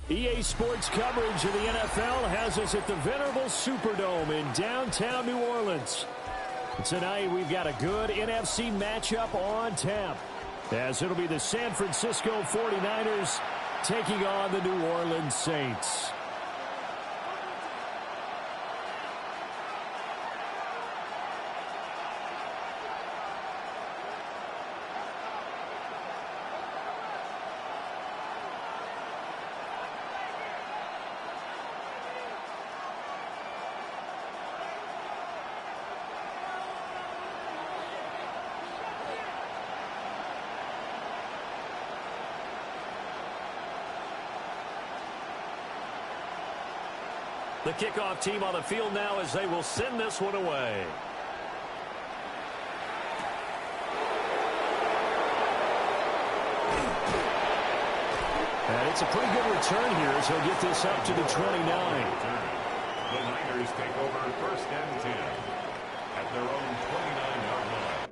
EA Sports coverage of the NFL has us at the venerable Superdome in downtown New Orleans. Tonight, we've got a good NFC matchup on tap, as it'll be the San Francisco 49ers taking on the New Orleans Saints. The kickoff team on the field now as they will send this one away. And it's a pretty good return here as he'll get this up to the 29. The Niners take over first and 10 at their own 29-yard line.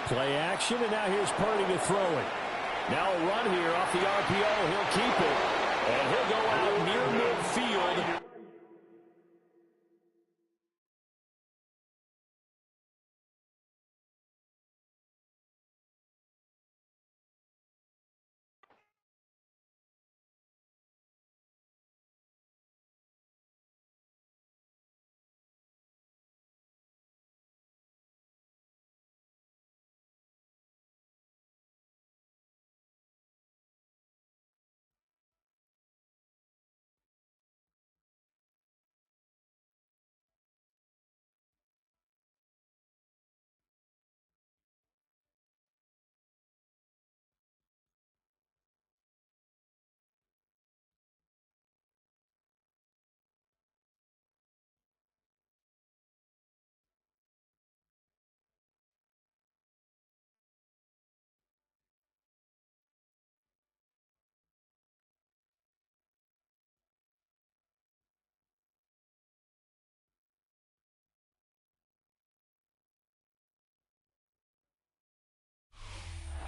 Play action, and now here's Purdy to throw it. Now a run here off the RPO. He'll keep it, and he'll go out near midfield.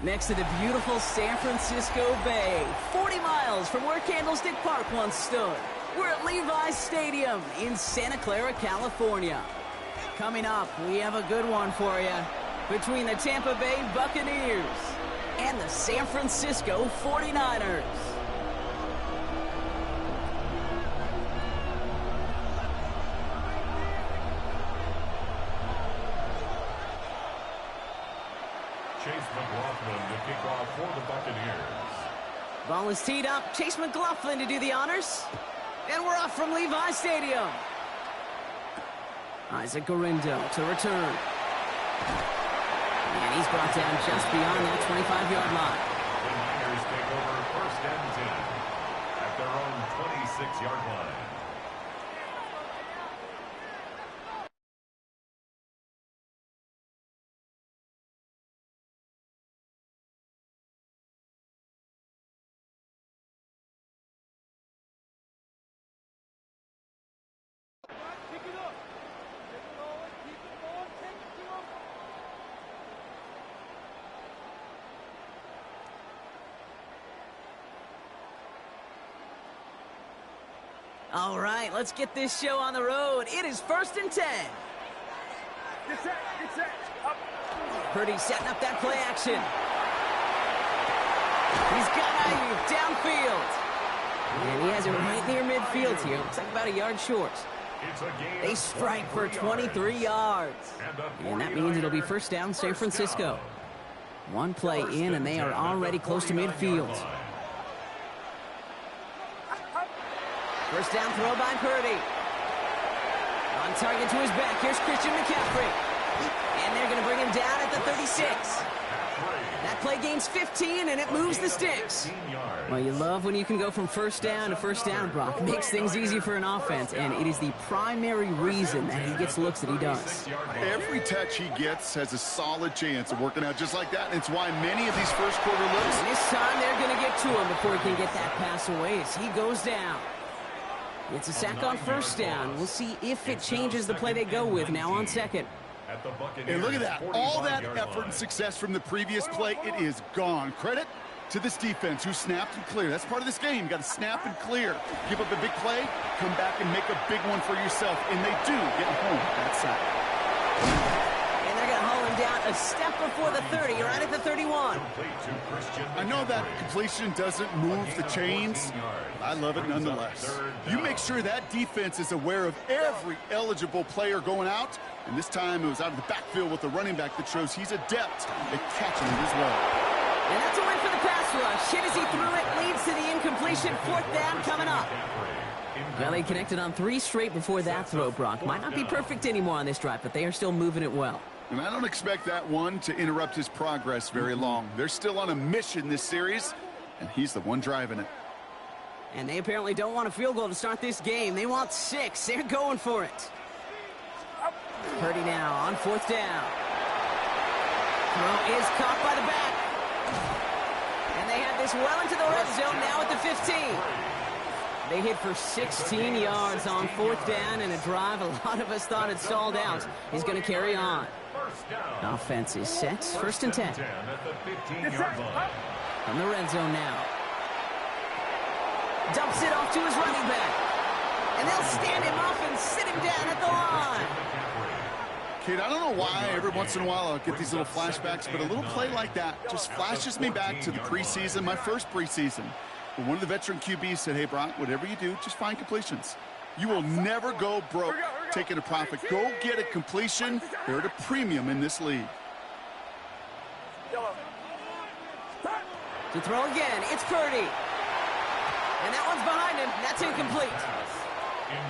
Next to the beautiful San Francisco Bay, 40 miles from where Candlestick Park once stood. We're at Levi's Stadium in Santa Clara, California. Coming up, we have a good one for you between the Tampa Bay Buccaneers and the San Francisco 49ers. To kick off for the Buccaneers. Ball is teed up. Chase McLaughlin to do the honors. And we're off from Levi's Stadium. Isaac Gorindo to return. And he's brought down just beyond that 25-yard line. The Niners take over first and 10 at their own 26-yard line. All right, let's get this show on the road. It is first and 10. Get set, up. Purdy setting up that play action. He's got Ayuk downfield. And he has it right near midfield here. Looks like about a yard short. They strike for 23 yards. And that means it'll be first down San Francisco. One play in, and they are already close to midfield. First down throw by Purdy. On target to his back. Here's Christian McCaffrey. And they're going to bring him down at the 36. That play gains 15, and it moves the sticks. Well, you love when you can go from first down to first down, Brock. Makes things easy for an offense, and it is the primary reason that he gets looks that he does. Every touch he gets has a solid chance of working out just like that. It's why many of these first quarter looks. And this time they're going to get to him before he can get that pass away as he goes down. It's a sack on first down. We'll see if it changes the play they go with now on second. And look at that. All that effort and success from the previous play, it is gone. Credit to this defense who snapped and cleared. That's part of this game. You got to snap and clear. Give up a big play, come back and make a big one for yourself. And they do get home that side. And they're going to haul him down a step before the 30, right at the 31. I know that completion doesn't move the chains. I love it nonetheless. You make sure that defense is aware of every eligible player going out. And this time it was out of the backfield with the running back that shows he's adept at catching it as well. And that's a win for the pass rush. Hit as he threw it, leads to the incompletion. Fourth down coming up. Well, they connected on 3 straight before that throw, Brock. Might not be perfect anymore on this drive, but they are still moving it well. And I don't expect that one to interrupt his progress very long. They're still on a mission this series, and he's the one driving it. And they apparently don't want a field goal to start this game. They want 6. They're going for it. Purdy now on fourth down. Throw is caught by the back. And they have this well into the red zone now at the 15. They hit for 16 yards on fourth down, and a drive a lot of us thought had stalled out is going to carry on. Offense is set. First and 10. From the red zone now. Dumps it off to his running back. And they'll stand him off and sit him down at the line. Kid, I don't know why every once in a while I'll get these little flashbacks, but a little play like that just flashes me back to the preseason, my first preseason. When one of the veteran QBs said, hey, Brock, whatever you do, just find completions. You will never go broke taking a profit. Go get a completion. They're at a premium in this league. To throw again, it's Purdy. And that one's behind him. That's incomplete.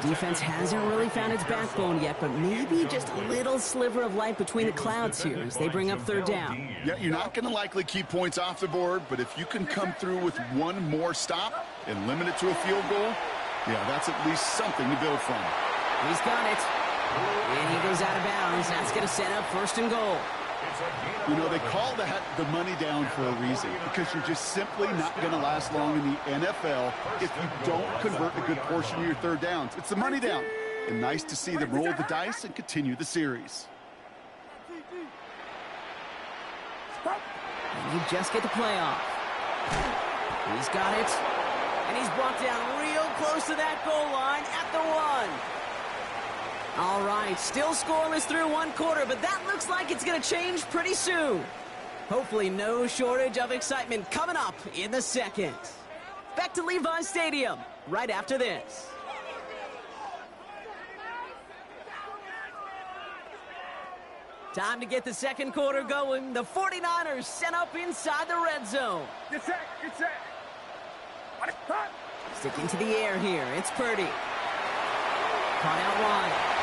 Defense hasn't really found its backbone yet, but maybe just a little sliver of light between the clouds here as they bring up third down. Yeah, you're not going to likely keep points off the board, but if you can come through with one more stop and limit it to a field goal, yeah, that's at least something to build from. He's got it. And he goes out of bounds. That's going to set up first and goal. You know, they call that the money down for a reason, because you're just simply not going to last long in the NFL if you don't convert a good portion of your third downs. It's the money down. And nice to see them roll the dice and continue the series. And you just get the playoff. He's got it. And he's brought down real close to that goal line at the 1. All right, still scoreless through one quarter, but that looks like it's going to change pretty soon. Hopefully no shortage of excitement coming up in the second. Back to Levi's Stadium right after this. Time to get the second quarter going. The 49ers sent up inside the red zone. Get set, get set. Sticking to the air here, it's Purdy. Caught out wide.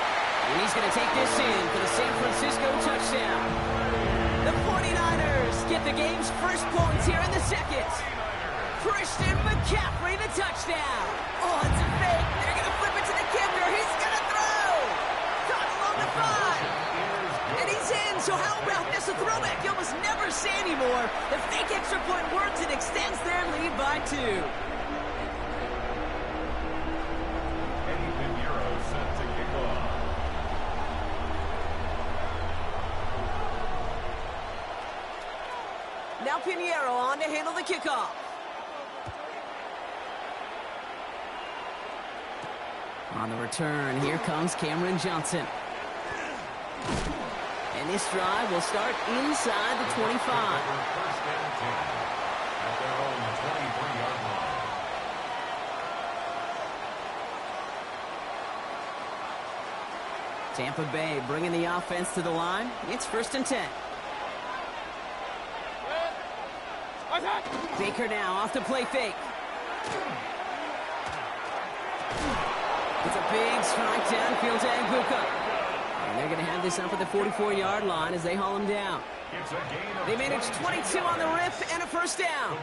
And he's going to take this in for the San Francisco touchdown. The 49ers get the game's first points here in the second. Christian McCaffrey, the touchdown. Oh, it's a fake. They're going to flip it to the kicker. He's going to throw. Caught along the 5. And he's in. So how about this? A throwback you almost never see anymore. The fake extra point works and extends their lead by 2. Now Pinheiro on to handle the kickoff. On the return, here comes Cameron Johnson. And this drive will start inside the 25. Tampa Bay bringing the offense to the line. It's 1st and 10. Baker now off the play fake. It's a big strike downfield to Ibuka. And they're going to have this up at the 44-yard line as they haul him down. They managed 22 on the rip and a 1st down.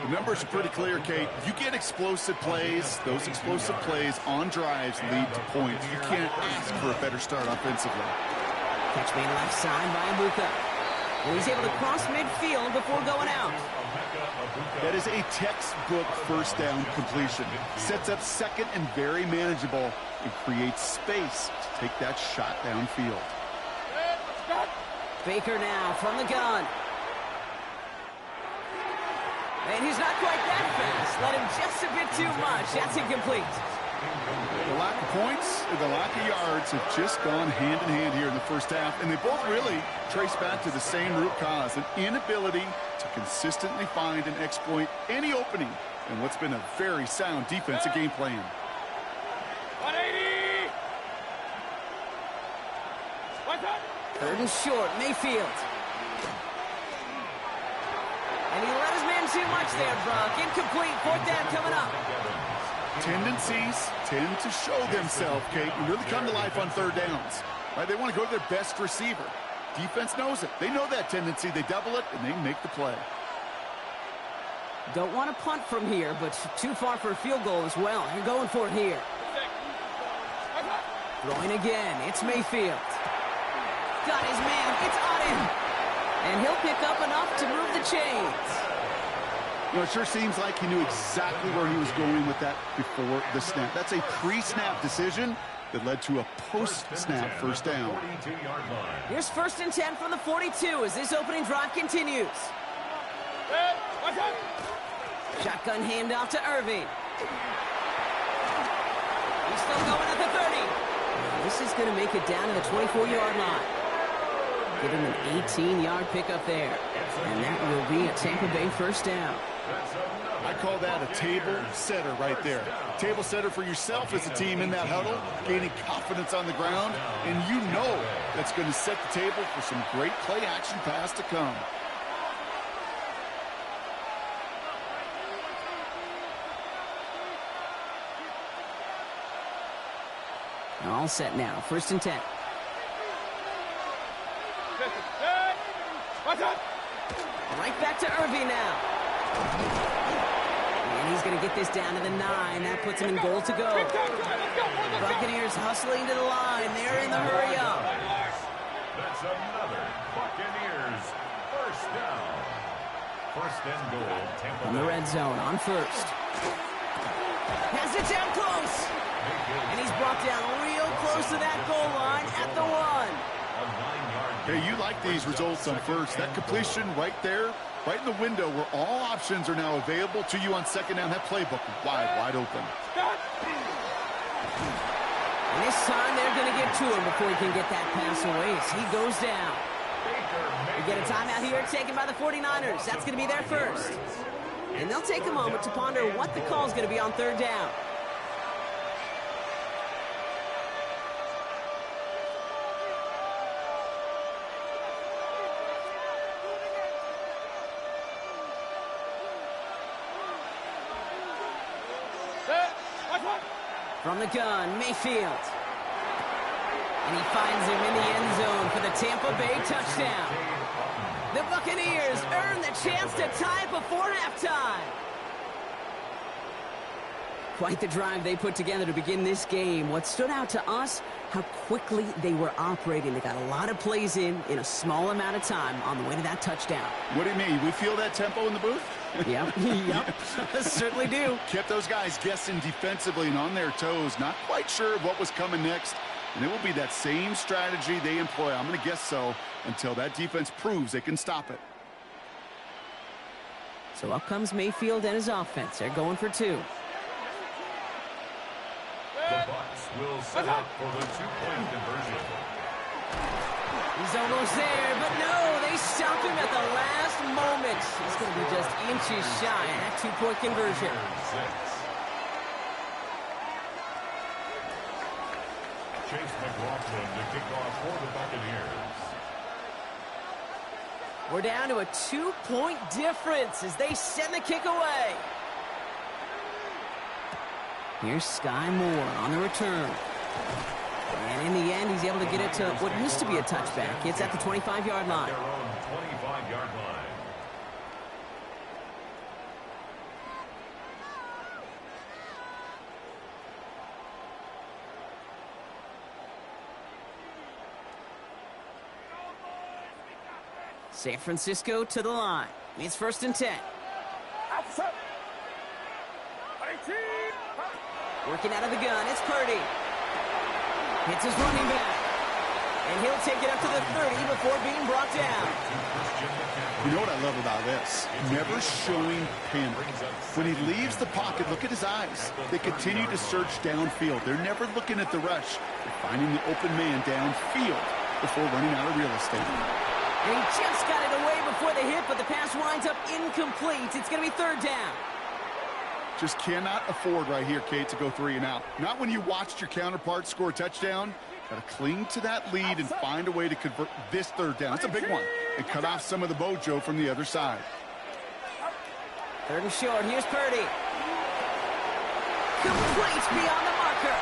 The numbers are pretty clear, Kate. You get explosive plays. Those explosive plays on drives lead to points. You can't ask for a better start offensively. Catch made left side by Ibuka. And he's able to cross midfield before going out. That is a textbook 1st down completion. Sets up 2nd and very manageable and creates space to take that shot downfield. Baker now from the gun. And he's not quite that fast. Let him just a bit too much. That's incomplete. The lack of points and the lack of yards have just gone hand in hand here in the 1st half, and they both really trace back to the same root cause, an inability to consistently find and exploit any opening in what's been a very sound defensive game plan. 180! 3rd and short, Mayfield. And he let his man too much there, Brock. Incomplete, 4th down coming up. Tendencies tend to show themselves, Kate, and really come to life on 3rd downs. Right? They want to go to their best receiver. Defense knows it. They know that tendency. They double it, and they make the play. Don't want to punt from here, but too far for a field goal as well. You're going for it here. Throwing again. It's Mayfield. Got his man. It's on him. And he'll pick up enough to move the chains. You know, it sure seems like he knew exactly where he was going with that before the snap. That's a pre-snap decision that led to a post-snap 1st down. Here's 1st and 10 from the 42 as this opening drive continues. Shotgun handoff to Irving. He's still going at the 30. This is going to make it down to the 24-yard line. Give him an 18-yard pickup there. And that will be a Tampa Bay 1st down. I call that a table setter right there. Table setter for yourself as a team in that huddle, gaining confidence on the ground, and you know that's going to set the table for some great play action pass to come. All set now. 1st and 10. Right back to Irving now. And he's going to get this down to the 9. That puts him in goal to go. Buccaneers hustling to the line. They're in the hurry up. That's another Buccaneers 1st down. 1st and goal, Tampa Bay. In the red zone on 1st. Has it down close. And he's brought down real close to that goal line at the 1. Hey, you like these results on 1st. That completion right there, right in the window where all options are now available to you on 2nd down. That playbook wide open. And this time they're going to get to him before he can get that pass away as he goes down. We get a timeout here taken by the 49ers. That's going to be their 1st. And they'll take a moment to ponder what the call is going to be on 3rd down. From the gun, Mayfield. And he finds him in the end zone for the Tampa Bay touchdown. The Buccaneers earn the chance to tie before halftime. Quite the drive they put together to begin this game. What stood out to us, how quickly they were operating. They got a lot of plays in a small amount of time on the way to that touchdown. What do you mean? We feel that tempo in the booth? Yep, certainly do. Kept those guys guessing defensively and on their toes, not quite sure of what was coming next. And it will be that same strategy they employ, I'm going to guess so, until that defense proves they can stop it. So up comes Mayfield and his offense. They're going for 2. The Bucs will set up for the 2-point conversion. He's almost there, but no, they stopped him at the last moment. He's going to be just inches shy of that 2-point conversion. to kick off for the Buccaneers. We're down to a 2-point difference as they send the kick away. Here's Sky Moore on the return. And in the end, he's able to get it to what used to be a touchback. It's at the 25-yard line. Their own 25-yard line. San Francisco to the line. It's 1st and 10. Outside. 18. Working out of the gun, it's Purdy. Hits his running back. And he'll take it up to the 30 before being brought down. You know what I love about this? Never showing panic. When he leaves the pocket, look at his eyes. They continue to search downfield. They're never looking at the rush. They're finding the open man downfield before running out of real estate. And he just got it away before the hit, but the pass winds up incomplete. It's going to be 3rd down. Just cannot afford right here, Kate, to go 3 and out. Not when you watched your counterpart score a touchdown. Got to cling to that lead and find a way to convert this 3rd down. That's a big one. And cut off some of the mojo from the other side. 3rd and short. Here's Purdy. Complete beyond the marker.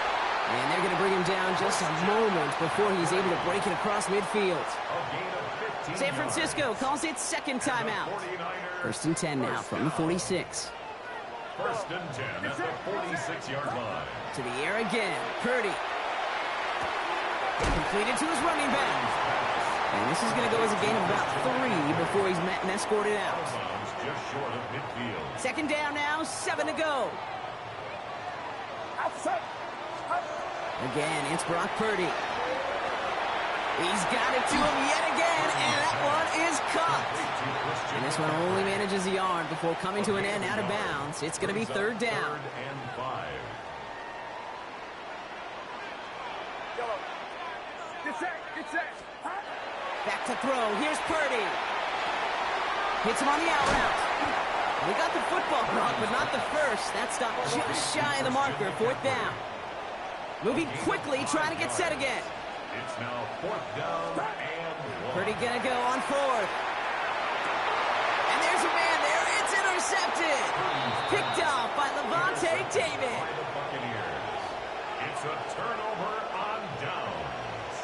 And they're going to bring him down just a moment before he's able to break it across midfield. San Francisco calls it 2nd timeout. 1st and 10 now from the 46. 1st and 10 at the 46-yard line. To the air again. Purdy. Completed to his running back. And this is going to go as a gain of about 3 before he's met and escorted out. Just short of midfield. 2nd down now, 7 to go. Outside. Again, it's Brock Purdy. He's got it to him yet again, and that one is caught. And this one only manages a yard before coming to an end out of bounds. It's going to be 3rd down. 3rd and 5. Yellow. Get set. Get set. Back to throw. Here's Purdy. Hits him on the out route. We got the football, Brock, but not the first. That stopped just shy of the marker. 4th down. Moving quickly, trying to get set again. It's now 4th down and 1. Purdy gonna go on 4th. And there's a man there. It's intercepted. Picked off by Levante David. By the Buccaneers. It's a turnover on downs.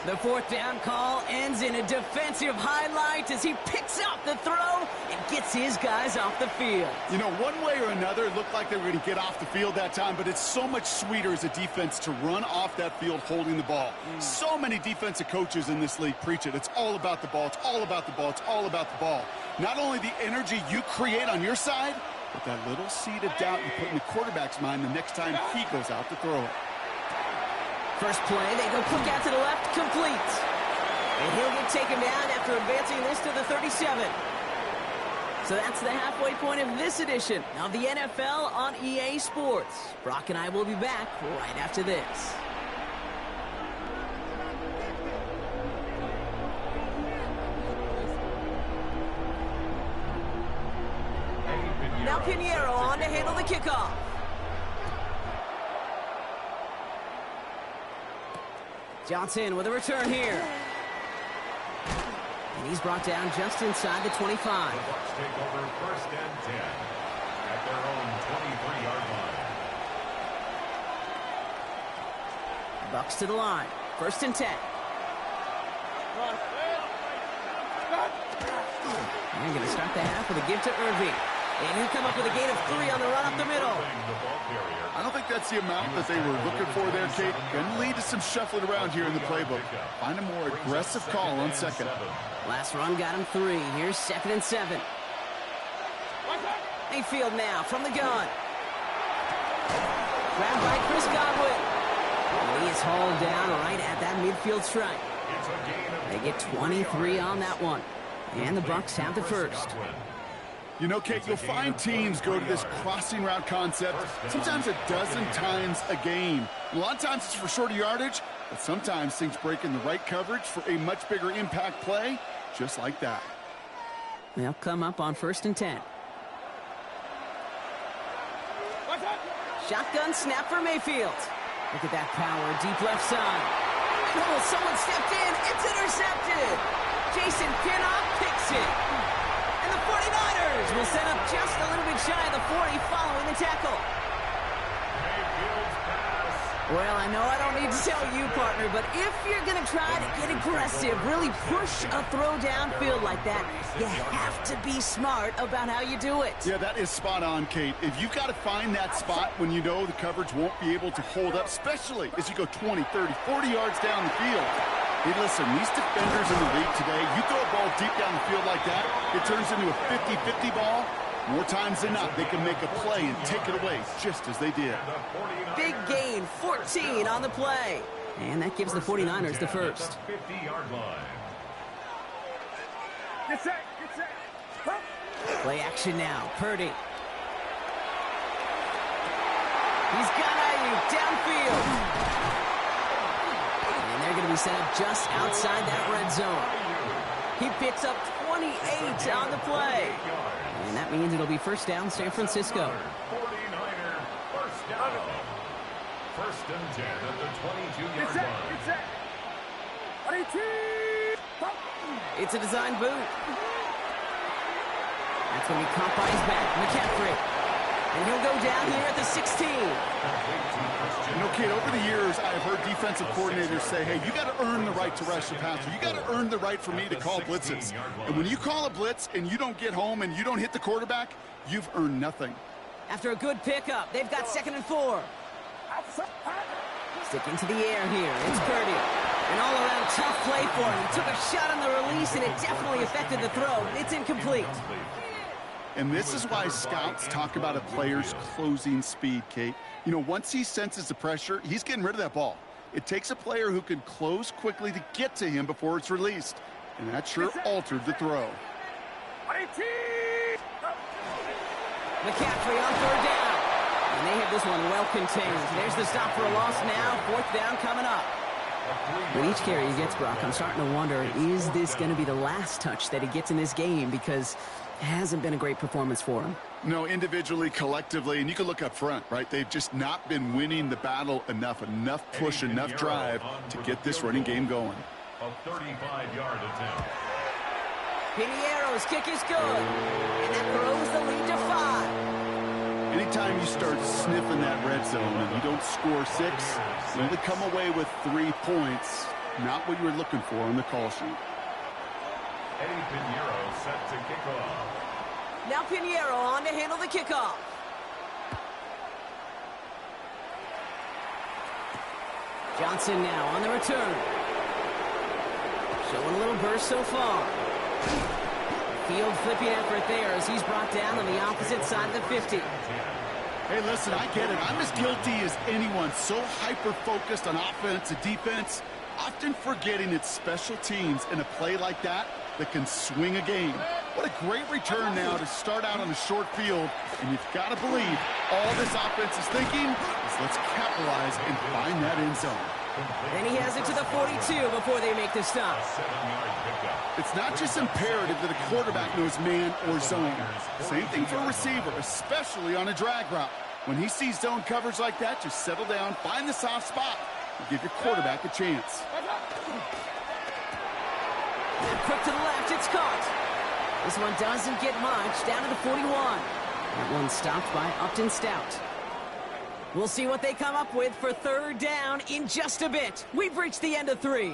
The 4th down call ends in a defensive highlight as he picks up the throw and gets his guys off the field. You know, one way or another, it looked like they were going to get off the field that time, but it's so much sweeter as a defense to run off that field holding the ball. So many defensive coaches in this league preach it. It's all about the ball. It's all about the ball. It's all about the ball. Not only the energy you create on your side, but that little seed of doubt you put in the quarterback's mind the next time he goes out to throw it. First play, they go quick out to the left, complete. And he'll get taken down after advancing this to the 37. So that's the halfway point of this edition of the NFL on EA Sports. Brock and I will be back right after this. Now Pinheiro on to handle the kickoff. Johnson with a return here. And he's brought down just inside the 25. The Bucs take over 1st and 10 at their own 23-yard line. Bucs to the line. 1st and 10. They're going to start the half with a give to Irving. And he'll come up with a gain of 3 on the run up the middle. I don't think that's the amount that they were looking for there, Kate. Going to lead to some shuffling around here in the playbook. Find a more aggressive call on 2nd. Last run got him 3. Here's 2nd and 7. Mayfield now from the gun. Grabbed by Chris Godwin. And he is hauled down right at that midfield stripe. They get 23 on that one. And the Bucs have the first. You know, Kate, you'll find teams go to this crossing route concept sometimes a dozen times a game. A lot of times it's for shorter yardage, but sometimes things break in the right coverage for a much bigger impact play, just like that. They'll come up on 1st and 10. Shotgun snap for Mayfield. Look at that power, deep left side. Oh, someone stepped in. It's intercepted. Jason Pinnock picks it. And the 49ers will set up just a little bit shy of the 40 following the tackle. Well, I know I don't need to tell you, partner, but if you're going to try to get aggressive, really push a throw downfield like that, you have to be smart about how you do it. Yeah, that is spot on, Kate. If you've got to find that spot when you know the coverage won't be able to hold up, especially as you go 20, 30, 40 yards down the field. Hey, listen, these defenders in the league today, you throw a ball deep down the field like that, it turns into a 50-50 ball. More times than not, they can make a play and take it away, just as they did. Big gain, 14 on the play. And that gives the 49ers the first. 50-yard line. Get set, get set. Huh? Play action now, Purdy. He's got Ayuk downfield. And they're going to be set up just outside that red zone. He picks up 28 on the play. And that means it'll be first down, San Francisco. 49er first down. First and 10 at the 22-yard Get set, line. get set. 22. It's a design boot. That's going to be caught by his back, McCaffrey. And he'll go down here at the 16. You know, Kate, over the years, I have heard defensive coordinators say, hey, you got to earn the right to rush the passer. You got to earn the right for me to call blitzes. And when you call a blitz and you don't get home and you don't hit the quarterback, you've earned nothing. After a good pickup, they've got 2nd and 4. Sticking to the air here, it's Purdy. An all-around tough play for him. He took a shot on the release, and it definitely affected the throw. It's incomplete. And this is why scouts talk about a player's closing speed, Kate. You know, once he senses the pressure, he's getting rid of that ball. It takes a player who can close quickly to get to him before it's released. And that sure altered the throw. McCaffrey on 3rd down. And they have this one well contained. There's the stop for a loss now. 4th down coming up. With each carry he gets, Brock, I'm starting to wonder, is this going to be the last touch that he gets in this game? Because it hasn't been a great performance for him. No, individually, collectively, and you can look up front, right? They've just not been winning the battle enough push, enough drive to get this running game going. A 35-yard attempt. Piniero's kick is good. And that throws the lead to 5. Anytime you start sniffing that red zone and you don't score 6, you only come away with 3 points. Not what you were looking for on the call sheet. Eddie Pinheiro set to kick off. Now Pinheiro on to handle the kickoff. Johnson now on the return. Showing a little burst so far. Field flipping effort there as he's brought down on the opposite side of the 50. Hey, listen, I get it. I'm as guilty as anyone. So hyper-focused on offense and defense, often forgetting it's special teams in a play like that can swing a game. What a great return now to start out on a short field. And you've got to believe all this offense is thinking is let's capitalize and find that end zone. Then he has it to the 42 before they make the stop. It's not just imperative that a quarterback knows man or zone. Same thing for a receiver, especially on a drag route. When he sees zone coverage like that, just settle down, find the soft spot, and give your quarterback a chance. And quick to the left, it's caught. This one doesn't get much, down to the 41. That one stopped by Upton Stout. We'll see what they come up with for 3rd down in just a bit. We've reached the end of 3.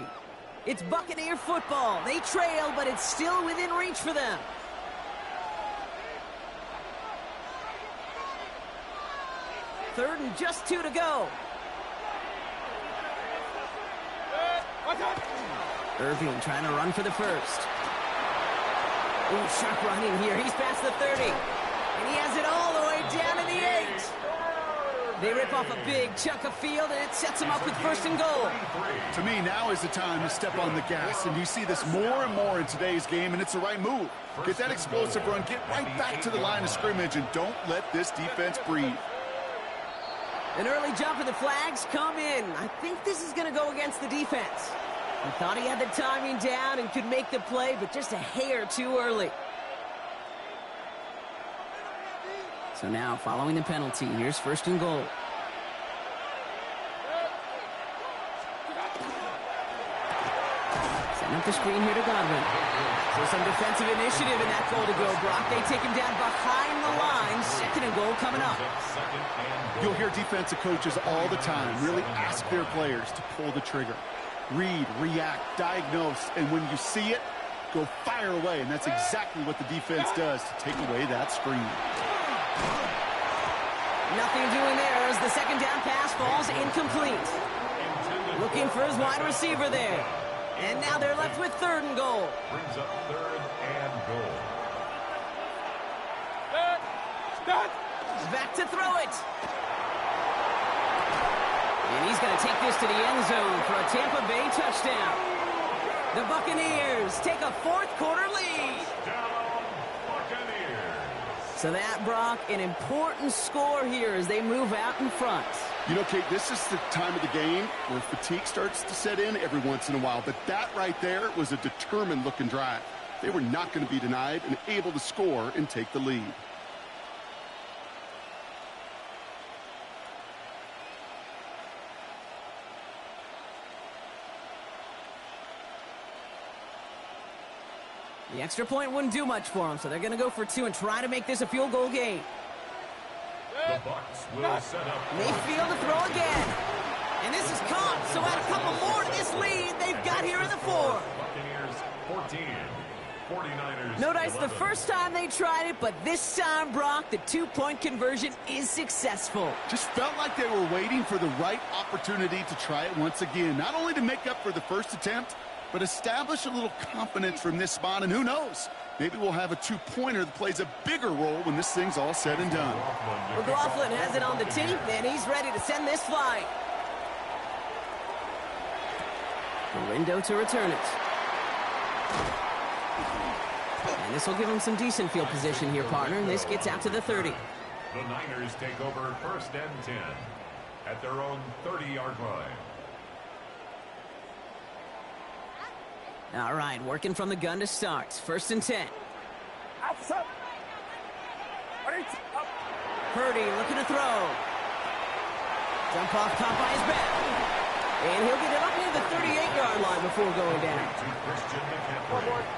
It's Buccaneer football. They trail, but it's still within reach for them. Third and just 2 to go. Irving trying to run for the first. Ooh, sharp running here. He's past the 30. And he has it all the way down to the 8. They rip off a big chunk of field, and it sets them up with 1st and goal. To me, now is the time to step on the gas, and you see this more and more in today's game, and it's the right move. Get that explosive run, get right back to the line of scrimmage, and don't let this defense breathe. An early jump and the flags come in. I think this is going to go against the defense. He thought he had the timing down and could make the play, but just a hair too early. So now, following the penalty, here's 1st and goal. Up the screen here to Godwin. So some defensive initiative in that goal to go, Brock. They take him down behind the line. 2nd and goal coming up. You'll hear defensive coaches all the time really ask their players to pull the trigger. Read, react, diagnose, and when you see it, go fire away. And that's exactly what the defense does to take away that screen. Nothing doing there as the 2nd down pass falls incomplete. Looking for his wide receiver there. And now they're left with 3rd and goal. Brings up 3rd and goal. Back to throw it. And he's going to take this to the end zone for a Tampa Bay touchdown. The Buccaneers take a 4th quarter lead. Down, Buccaneers. So that, Brock, an important score here as they move out in front. You know, Kate, this is the time of the game where fatigue starts to set in every once in a while. But that right there was a determined-looking drive. They were not going to be denied and able to score and take the lead. The extra point wouldn't do much for them, so they're going to go for 2 and try to make this a field goal game. The Bucs will set up. Mayfield to throw again. And this is caught, so add a couple more to this lead they've got here in the 4th. Buccaneers 14, 49ers. No dice 11. the first time they tried it, but this time, Brock, the 2-point conversion is successful. Just felt like they were waiting for the right opportunity to try it once again. Not only to make up for the first attempt, but establish a little confidence from this spot. And who knows, maybe we'll have a 2-pointer that plays a bigger role when this thing's all said and done. McLaughlin has it on the tee, and he's ready to send this flying. Window to return it. And this will give him some decent field position here, partner. This gets out to the 30. The Niners take over 1st and 10 at their own 30-yard line. All right, working from the gun to start. 1st and 10. Purdy looking to throw. Jump off caught by his back. And he'll get it up near the 38-yard line before going down.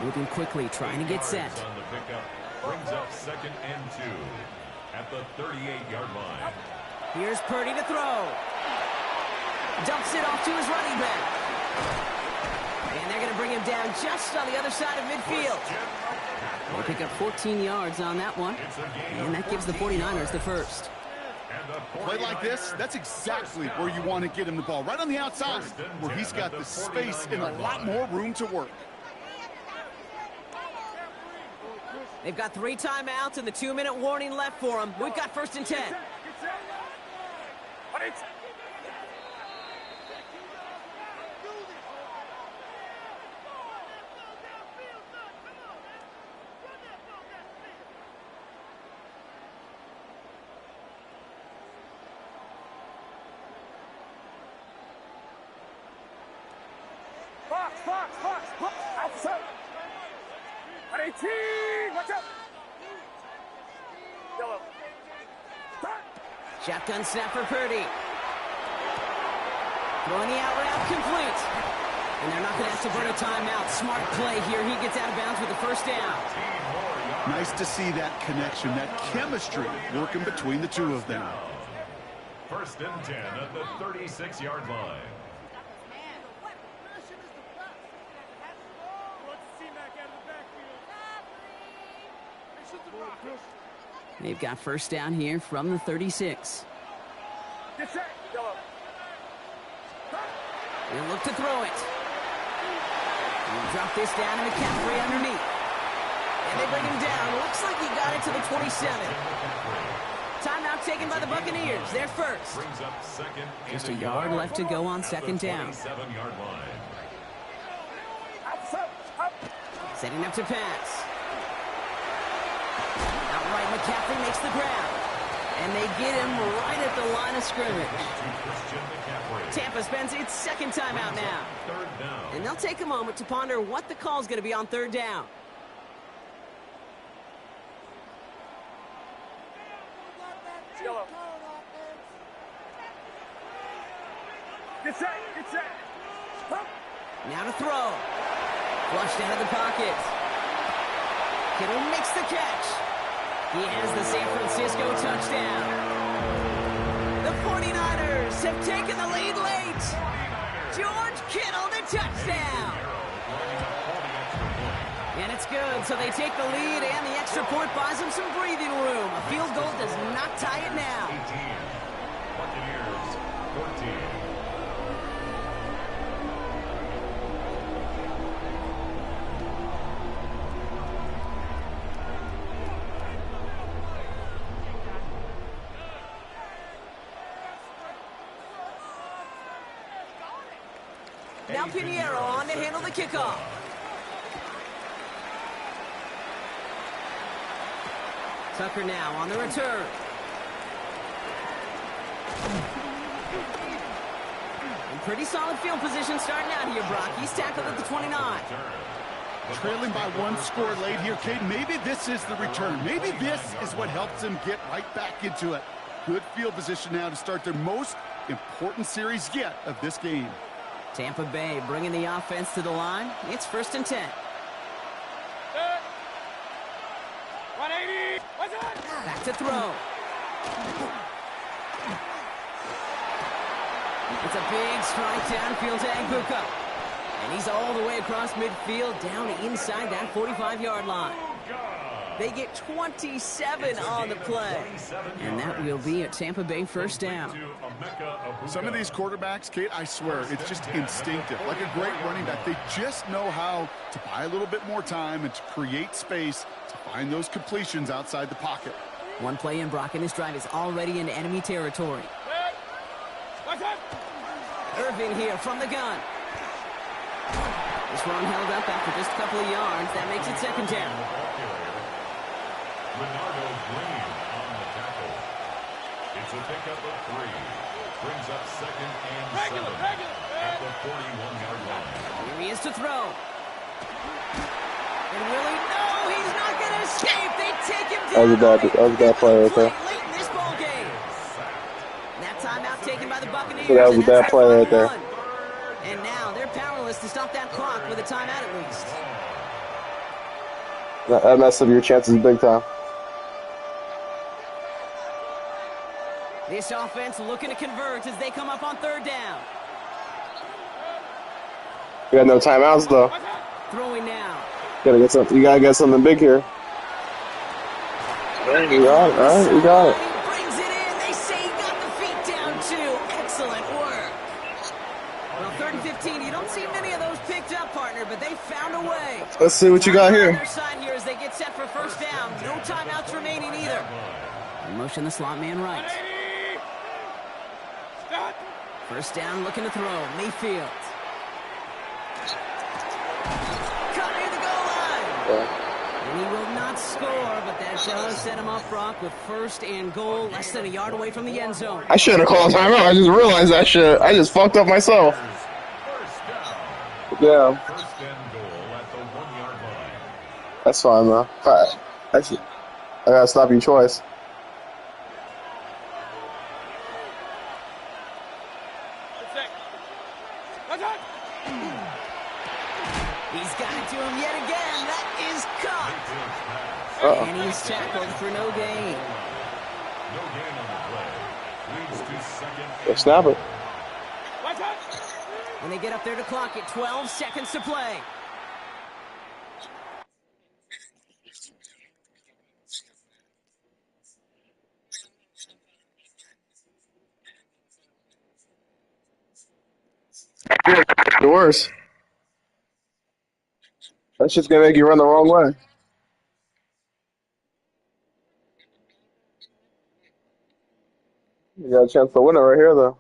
Moving quickly, trying to get set. On the pickup, brings up 2nd and 2 at the 38-yard line. Here's Purdy to throw. Dumps it off to his running back. And they're going to bring him down just on the other side of midfield. They pick up 14 yards on that one. And that gives the 49ers the first. Play like this, that's exactly where you want to get him the ball. Right on the outside, where he's got the space and a lot more room to work. They've got 3 timeouts and the 2-minute warning left for them. We've got 1st and 10. Fox, outside. 118, watch out. Yellow. Shotgun snap for Purdy. Throwing the out route complete. And they're not going to have to burn a timeout. Smart play here. He gets out of bounds with the 1st down. Nice to see that connection, that chemistry working between the two of them. 1st and 10 at the 36-yard line. They've got 1st down here from the 36. Get set, yellow. He'll look to throw it. He'll drop this down to McCaffrey underneath. And they bring him down. Looks like he got it to the 27. Timeout taken by the Buccaneers. They're first. Brings up 2nd. Just a yard left to go on 2nd down. 27-yard line. Setting up to pass. Outright McCaffrey makes the grab. And they get him right at the line of scrimmage. Tampa spends its 2nd timeout now. 3rd down. And they'll take a moment to ponder what the call is going to be on 3rd down. Yellow. Get set, get set. Now to throw. Flushed out of the pocket. Kittle makes the catch. He has the San Francisco touchdown. The 49ers have taken the lead late. George Kittle, the touchdown. And it's good, so they take the lead, and the extra point buys them some breathing room. A field goal does not tie it now. 18. Buccaneers, 14. Now Pinheiro on to handle the kickoff. Tucker now on the return. In pretty solid field position starting out here, Brock. He's tackled at the 29. Trailing by one score late here, Cade. Maybe this is the return. Maybe this is what helps them get right back into it. Good field position now to start their most important series yet of this game. Tampa Bay bringing the offense to the line. It's 1st and 10. 180. Back to throw. It's a big strike downfield to Aguka. And he's all the way across midfield down inside that 45-yard line. They get 27 on the play. And that will be a Tampa Bay first down. Some of these quarterbacks, Kate, I swear, it's just instinctive. Like a great running back, they just know how to buy a little bit more time and to create space to find those completions outside the pocket. One play in, Brock, and this drive is already into enemy territory. Irvin here from the gun. This run held up after just a couple of yards. That makes it 2nd down. Leonardo Green on the tackle. It's a pickup of 3. Brings up 2nd and 7 at the 41-yard line. Here he is to throw. And Willie, no, he's not going to escape. They take him down. That was a bad play right there. Late in this ball game. That timeout taken by the Buccaneers. So that was a bad play right there. And now they're powerless to stop that clock with a timeout at least. That messed up your chances big time. This offense looking to convert as they come up on 3rd down. We got no timeouts though. Throwing now. You gotta get something big here. You got it, all right, you got it. He brings it in. They say he got the feet down too. Excellent work. Well, 3rd and 15. You don't see many of those picked up, partner, but they found a way. Let's see what you got here. On their side here as they get set for first down. No timeouts remaining either. In motion, the slot man right. First down, looking to throw. Mayfield. Cut near the goal line. And he will not score, but that does set him up, Brock, with 1st and goal, less than a yard away from the end zone. I shouldn't have called timeout. I just realized that shit. I just fucked up myself. Yeah. 1st and goal at the 1-yard line. That's fine, though. I gotta stop you twice. He's got it to him yet again. That is caught. And he's tackled for no gain. No gain on the play. Leads to 2nd. Go snap it. When they get up there to clock it, 12 seconds to play. The worst. That's just gonna make you run the wrong way. You got a chance to win it right here, though.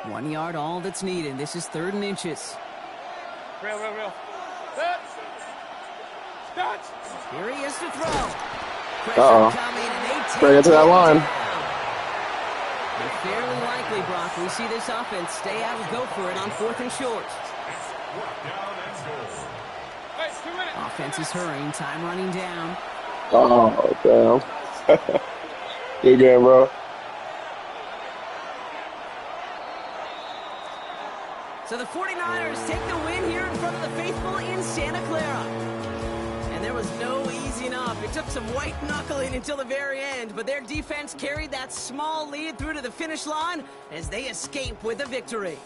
One yard, all that's needed. This is 3rd and inches. Real. Here he is to throw. Uh-oh. Bring it to that line. And fairly likely, Brock, we see this offense stay out and go for it on 4th and short. Down and goal. Offense is hurrying, time running down. Oh, damn. Good game, bro. So the 49ers take the win here in front of the faithful in Santa Clara. And there was no easing up. It took some white knuckling until the very end, but their defense carried that small lead through to the finish line as they escape with a victory.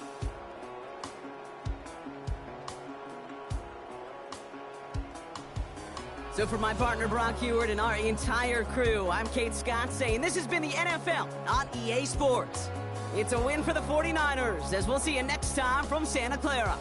So for my partner Brock Heward and our entire crew, I'm Kate Scott saying this has been the NFL on EA Sports. It's a win for the 49ers, as we'll see you next time from Santa Clara.